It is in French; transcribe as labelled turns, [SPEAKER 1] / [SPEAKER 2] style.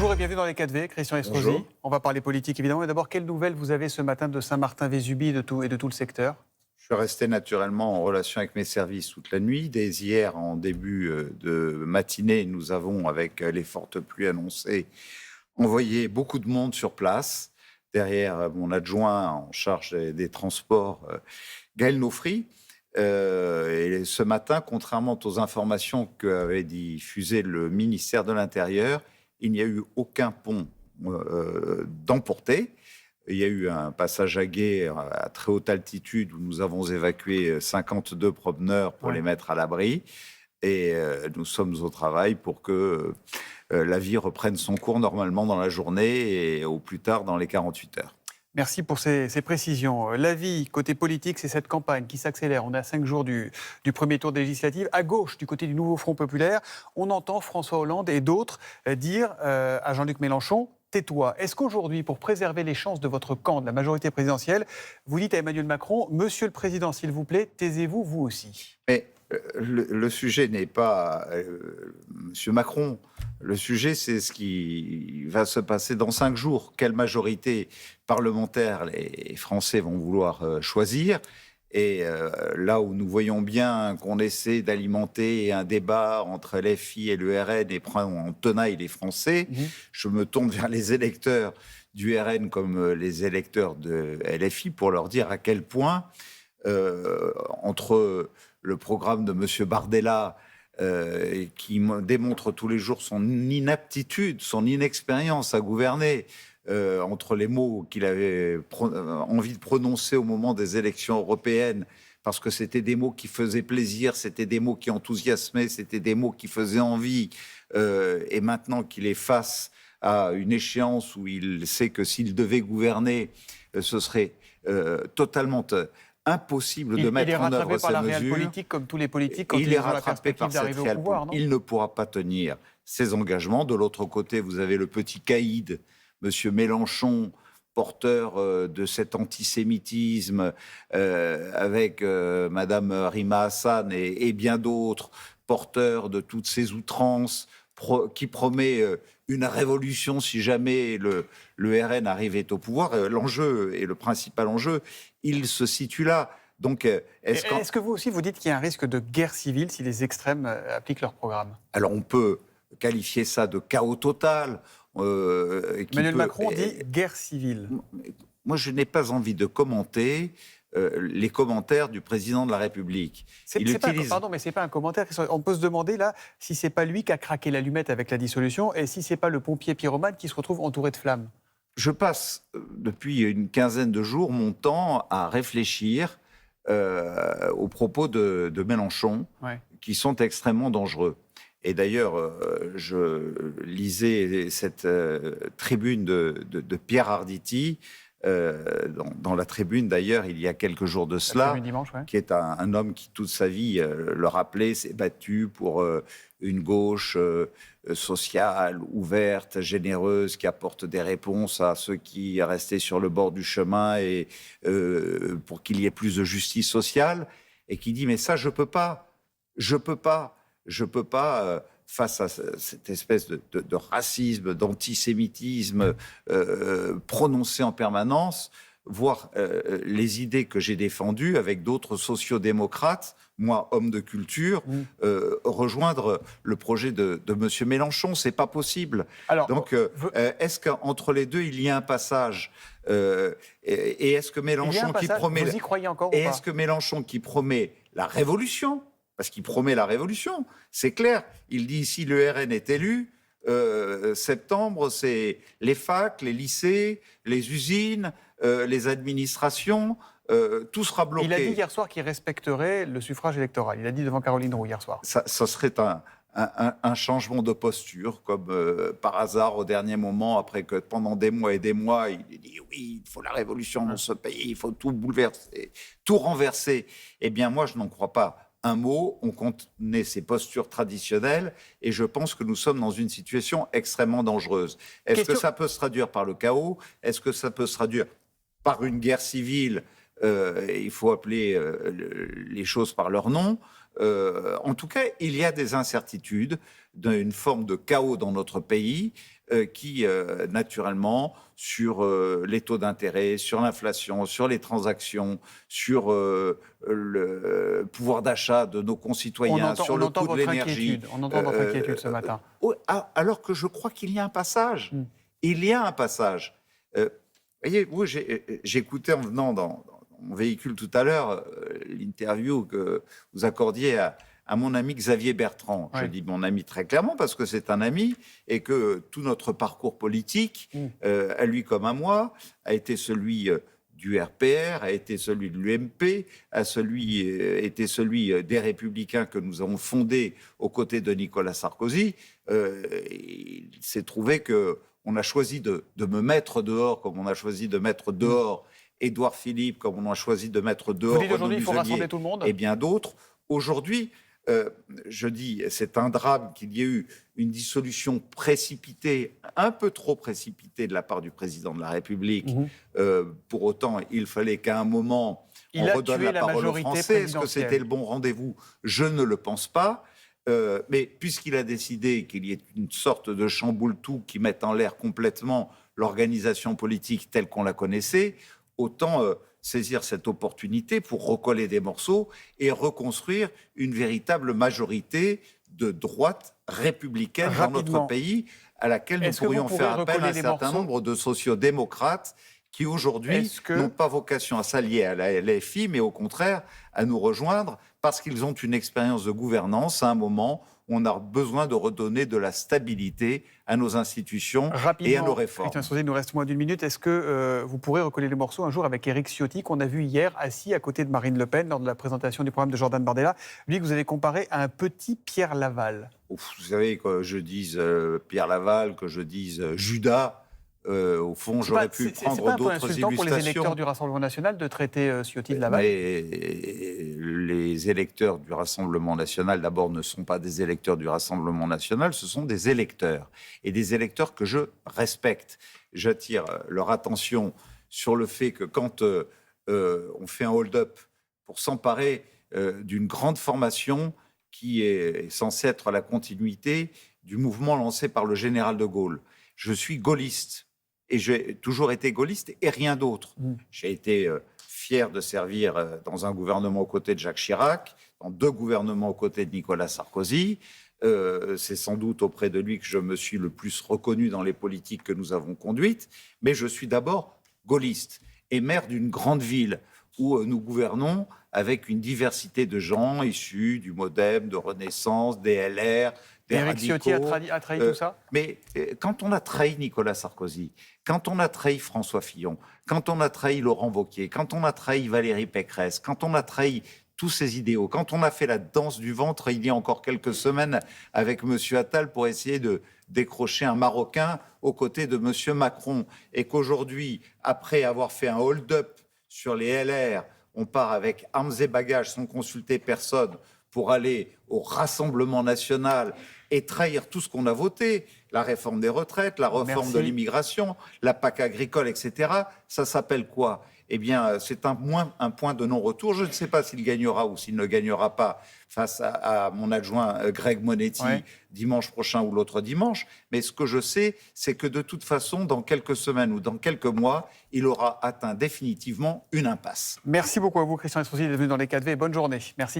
[SPEAKER 1] Bonjour et bienvenue dans les 4V, Christian Estrosi.
[SPEAKER 2] Bonjour.
[SPEAKER 1] On va parler politique évidemment. Mais d'abord, quelles nouvelles vous avez ce matin de Saint-Martin-Vésubie et de tout le secteur?
[SPEAKER 2] Je suis resté naturellement en relation avec mes services toute la nuit. Dès hier, en début de matinée, nous avons, avec les fortes pluies annoncées, envoyé beaucoup de monde sur place. Derrière mon adjoint en charge des transports, Gaël Nofri. Et ce matin, contrairement aux informations qu'avait diffusées le ministère de l'Intérieur, il n'y a eu aucun pont d'emporté. Il y a eu un passage à gué à très haute altitude où nous avons évacué 52 promeneurs pour les mettre à l'abri. Et nous sommes au travail pour que la vie reprenne son cours normalement dans la journée et au plus tard dans les 48 heures.
[SPEAKER 1] Merci pour ces précisions. La vie, côté politique, c'est cette campagne qui s'accélère. On est à 5 jours du premier tour des législatives. À gauche, du côté du nouveau Front populaire, on entend François Hollande et d'autres dire à Jean-Luc Mélenchon: tais-toi. Est-ce qu'aujourd'hui, pour préserver les chances de votre camp, de la majorité présidentielle, vous dites à Emmanuel Macron: Monsieur le Président, s'il vous plaît, taisez-vous, vous aussi?
[SPEAKER 2] Mais le sujet n'est pas Monsieur Macron. Le sujet, c'est ce qui va se passer dans 5 jours. Quelle majorité parlementaire les Français vont vouloir choisir? Et là où nous voyons bien qu'on essaie d'alimenter un débat entre LFI et le RN et prend en tenaille les Français, je me tourne vers les électeurs du RN comme les électeurs de LFI pour leur dire à quel point, entre le programme de M. Bardella, qui démontre tous les jours son inaptitude, son inexpérience à gouverner, entre les mots qu'il avait envie de prononcer au moment des élections européennes, parce que c'était des mots qui faisaient plaisir, c'était des mots qui enthousiasmaient, c'était des mots qui faisaient envie, et maintenant qu'il est face à une échéance où il sait que s'il devait gouverner, ce serait totalement impossible de mettre en œuvre ces mesures. Il est rattrapé par la réelle
[SPEAKER 1] politique, comme tous les politiques, quand ils ont la perspective d'arriver au pouvoir, non ?
[SPEAKER 2] Il ne pourra pas tenir ses engagements. De l'autre côté, vous avez le petit caïd, Monsieur Mélenchon, porteur de cet antisémitisme, avec Madame Rima Hassan et bien d'autres, porteur de toutes ces outrances, qui promet une révolution si jamais le RN arrivait au pouvoir. L'enjeu, et le principal enjeu, il se situe là. Donc,
[SPEAKER 1] est-ce que vous aussi, vous dites qu'il y a un risque de guerre civile si les extrêmes appliquent leur programme?
[SPEAKER 2] Alors, on peut qualifier ça de chaos total.
[SPEAKER 1] Emmanuel Macron dit guerre civile.
[SPEAKER 2] Moi, je n'ai pas envie de commenter les commentaires du président de la République.
[SPEAKER 1] Pardon, mais c'est pas un commentaire. On peut se demander là si c'est pas lui qui a craqué l'allumette avec la dissolution et si c'est pas le pompier pyromane qui se retrouve entouré de flammes.
[SPEAKER 2] Je passe depuis une quinzaine de jours mon temps à réfléchir aux propos de Mélenchon, qui sont extrêmement dangereux. Et d'ailleurs, je lisais cette tribune de Pierre Arditi, dans la tribune d'ailleurs, il y a quelques jours de cela,
[SPEAKER 1] dimanche,
[SPEAKER 2] qui est un homme qui toute sa vie, le rappelait, s'est battu pour une gauche sociale, ouverte, généreuse, qui apporte des réponses à ceux qui restaient sur le bord du chemin et pour qu'il y ait plus de justice sociale, et qui dit: mais ça, je peux pas, face à cette espèce de racisme, d'antisémitisme prononcé en permanence, voir les idées que j'ai défendues avec d'autres sociodémocrates, moi, homme de culture, rejoindre le projet de M. Mélenchon. C'est pas possible. Alors, donc, est-ce qu'entre les deux, il y a un passage et est-ce que Mélenchon qui promet...
[SPEAKER 1] Vous y croyez encore ou pas ?
[SPEAKER 2] Et est-ce que Mélenchon qui promet la révolution, parce qu'il promet la révolution, c'est clair. Il dit: si le RN est élu, septembre, c'est les facs, les lycées, les usines, les administrations, tout sera bloqué.
[SPEAKER 1] Il a dit hier soir qu'il respecterait le suffrage électoral. Il a dit devant Caroline Roux hier soir.
[SPEAKER 2] Ça serait un changement de posture, comme par hasard au dernier moment, après que pendant des mois et des mois, il dit: oui, il faut la révolution dans ce pays, il faut tout bouleverser, tout renverser. Eh bien, moi, je n'en crois pas un mot. On connaît ses postures traditionnelles et je pense que nous sommes dans une situation extrêmement dangereuse. Est-ce que ça peut se traduire par le chaos? Est-ce que ça peut se traduire par une guerre civile? Il faut appeler les choses par leur nom. En tout cas, il y a des incertitudes, une forme de chaos dans notre pays qui, naturellement, sur les taux d'intérêt, sur l'inflation, sur les transactions, sur le pouvoir d'achat de nos concitoyens, sur le coût de l'énergie.
[SPEAKER 1] On entend votre inquiétude ce matin.
[SPEAKER 2] Alors que je crois qu'il y a un passage. Il y a un passage. Voyez, vous, j'ai écouté en venant dans mon véhicule tout à l'heure l'interview que vous accordiez à mon ami Xavier Bertrand.
[SPEAKER 1] Ouais.
[SPEAKER 2] Je dis mon ami très clairement parce que c'est un ami et que tout notre parcours politique, à lui comme à moi, a été celui du RPR, a été celui de l'UMP, été celui des Républicains que nous avons fondés aux côtés de Nicolas Sarkozy. Il s'est trouvé qu'on a choisi de me mettre dehors comme on a choisi de mettre dehors Édouard Philippe, comme on a choisi de mettre dehors
[SPEAKER 1] Vous dites aujourd'hui qu'il faut rassembler tout le monde
[SPEAKER 2] et bien d'autres. Aujourd'hui, je dis, c'est un drame qu'il y ait eu une dissolution précipitée, un peu trop précipitée de la part du président de la République. Pour autant, il fallait qu'à un moment, on redonne la parole aux Français. Est-ce que c'était le bon rendez-vous? Je ne le pense pas. Mais puisqu'il a décidé qu'il y ait une sorte de chamboule-tout qui mette en l'air complètement l'organisation politique telle qu'on la connaissait, autant saisir cette opportunité pour recoller des morceaux et reconstruire une véritable majorité de droite républicaine dans notre pays, à laquelle nous pourrions faire appel à un certain nombre de sociodémocrates qui aujourd'hui n'ont pas vocation à s'allier à la LFI, mais au contraire à nous rejoindre parce qu'ils ont une expérience de gouvernance à un moment où on a besoin de redonner de la stabilité à nos institutions et à nos réformes.
[SPEAKER 1] Christian Estrosi, il nous reste moins d'une minute. Est-ce que vous pourrez recoller les morceaux un jour avec Éric Ciotti, qu'on a vu hier assis à côté de Marine Le Pen lors de la présentation du programme de Jordan Bardella, lui que vous avez comparé à un petit Pierre Laval?
[SPEAKER 2] Vous savez, que je dise Pierre Laval, que je dise Judas, au fond, j'aurais pu prendre d'autres illustrations.
[SPEAKER 1] C'est pas un peu insultant pour les électeurs du Rassemblement national de traiter Ciotti de Laval?
[SPEAKER 2] Mais les électeurs du Rassemblement national, d'abord, ne sont pas des électeurs du Rassemblement national, ce sont des électeurs. Et des électeurs que je respecte. J'attire leur attention sur le fait que quand on fait un hold-up pour s'emparer d'une grande formation qui est censée être la continuité du mouvement lancé par le général de Gaulle. Je suis gaulliste. Et j'ai toujours été gaulliste et rien d'autre. J'ai été fier de servir dans un gouvernement aux côtés de Jacques Chirac, dans 2 gouvernements aux côtés de Nicolas Sarkozy. C'est sans doute auprès de lui que je me suis le plus reconnu dans les politiques que nous avons conduites. Mais je suis d'abord gaulliste et maire d'une grande ville où nous gouvernons avec une diversité de gens issus du MoDem, de Renaissance, des LR, des
[SPEAKER 1] Éric Ciotti a trahi tout ça?
[SPEAKER 2] Mais quand on a trahi Nicolas Sarkozy, quand on a trahi François Fillon, quand on a trahi Laurent Wauquiez, quand on a trahi Valérie Pécresse, quand on a trahi tous ces idéaux, quand on a fait la danse du ventre il y a encore quelques semaines avec M. Attal pour essayer de décrocher un Marocain aux côtés de M. Macron, et qu'aujourd'hui, après avoir fait un hold-up sur les LR, on part avec armes et bagages sans consulter personne pour aller au Rassemblement national et trahir tout ce qu'on a voté, la réforme des retraites, la réforme de l'immigration, la PAC agricole, etc. Ça s'appelle quoi? Eh bien, c'est un point de non-retour. Je ne sais pas s'il gagnera ou s'il ne gagnera pas face à mon adjoint Greg Monetti dimanche prochain ou l'autre dimanche. Mais ce que je sais, c'est que de toute façon, dans quelques semaines ou dans quelques mois, il aura atteint définitivement une impasse.
[SPEAKER 1] Merci beaucoup à vous, Christian Estrosi, d'être venu dans les 4V. Bonne journée. Merci.